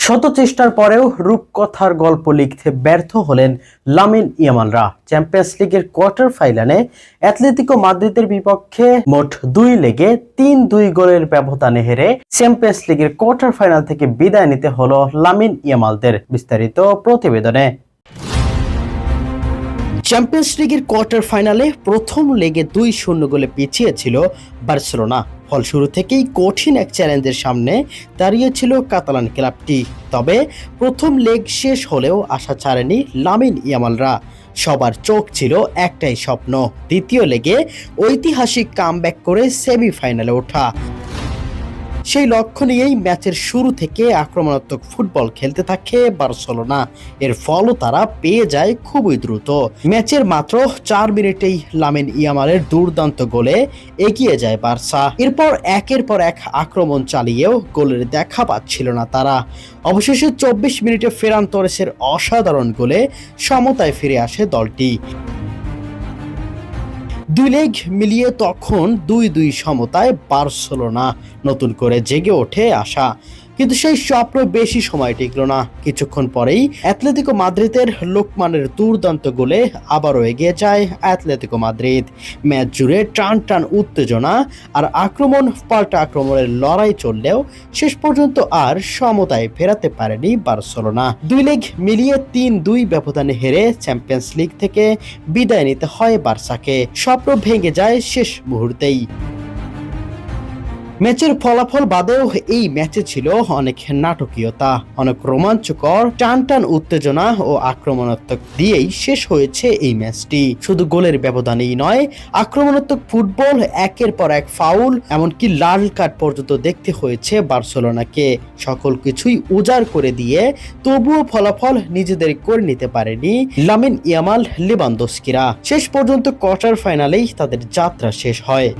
শত চেষ্টার পরেও রূপকথার গল্প লিখতে ব্যর্থ হলেন লামিন ইয়ামালরা। চ্যাম্পিয়ন্স লিগের কোয়ার্টার ফাইনালে অ্যাটলেটিকো মাদ্রিদের বিপক্ষে মোট 2 লেগে 3-2 গোলের ব্যবধানে হেরে চ্যাম্পিয়ন্স লিগের কোয়ার্টার ফাইনাল থেকে বিদায় নিতে হলো লামিন ইয়ামালদের। বিস্তারিত প্রতিবেদনে। চ্যাম্পিয়ন্স লিগের কোয়ার্টার ফাইনালে প্রথম লেগে 2-0 গোলে পিছিয়ে ছিল বার্সেলোনা। ফল শুরু থেকেই কঠিন এক চ্যালেঞ্জের সামনে দাঁড়িয়েছিল কাতালান ক্লাবটি। তবে প্রথম লেগ শেষ হলেও আশা ছাড়েনি লামিন ইয়ামালরা। সবার চোখ ছিল একটাই স্বপ্ন, দ্বিতীয় লেগে ঐতিহাসিক কামব্যাক করে সেমিফাইনালে ওঠা। সেই লক্ষ্য নিয়েই ম্যাচের শুরু থেকে আক্রমণাত্মক ফুটবল খেলতে থাকে বার্সেলোনা। এর ফলও তারা পেয়ে যায় খুবই দ্রুত। ম্যাচের মাত্র 4 মিনিটেই লামিন ইয়ামালের দুর্দান্ত গোলে এগিয়ে যায় বার্সা। এরপর একের পর এক আক্রমণ চালিয়েও গোলের দেখা পাচ্ছিল না তারা। অবশেষে 24 মিনিটে ফেরান তোরেসের অসাধারণ গোলে সমতায় ফিরে আসে দলটি। 2 লেগ মিলিয়ে তখন 2-2 সমতায় বার্সেলোনা। নতুন করে জেগে ওঠে আশা, কিন্তু সেই স্বপ্ন বেশি সময় টিকল না। কিছুক্ষণ পরেই অ্যাটলেটিকো মাদ্রিদের লোকমানের দুর্দান্ত গোলে আবারও এগিয়ে যায় অ্যাটলেটিকো মাদ্রিদ। ম্যাচ জুড়ে টান টান উত্তেজনা আর আক্রমণ পাল্টা আক্রমণের লড়াই চললেও শেষ পর্যন্ত আর সমতায় ফেরাতে পারেনি বার্সেলোনা। 2 লেগ মিলিয়ে 3-2 ব্যবধানে হেরে চ্যাম্পিয়ন্স লিগ থেকে বিদায় নিতে হয় বার্সাকে। স্বপ্ন ভেঙে যায় শেষ মুহূর্তেই। ম্যাচের ফলাফল বাদেও এই ম্যাচে ছিল অনেক নাটকীয়তা, অনেক রোমাঞ্চকর টান টান উত্তেজনা ও আক্রমণাত্মক দিয়েই শেষ হয়েছে এই ম্যাচটি। শুধু গোলের ব্যবধানেই নয়, আক্রমণাত্মক ফুটবল, একের পর এক ফাউল, এমনকি লাল কার্ড পর্যন্ত দেখতে হয়েছে বার্সেলোনাকে। সকল কিছুই উজাড় করে দিয়ে তবুও ফলাফল নিজেদের করে নিতে পারেনি লামিন ইয়ামাল লেভানদস্কিরা। শেষ পর্যন্ত কোয়ার্টার ফাইনালেই তাদের যাত্রা শেষ হয়।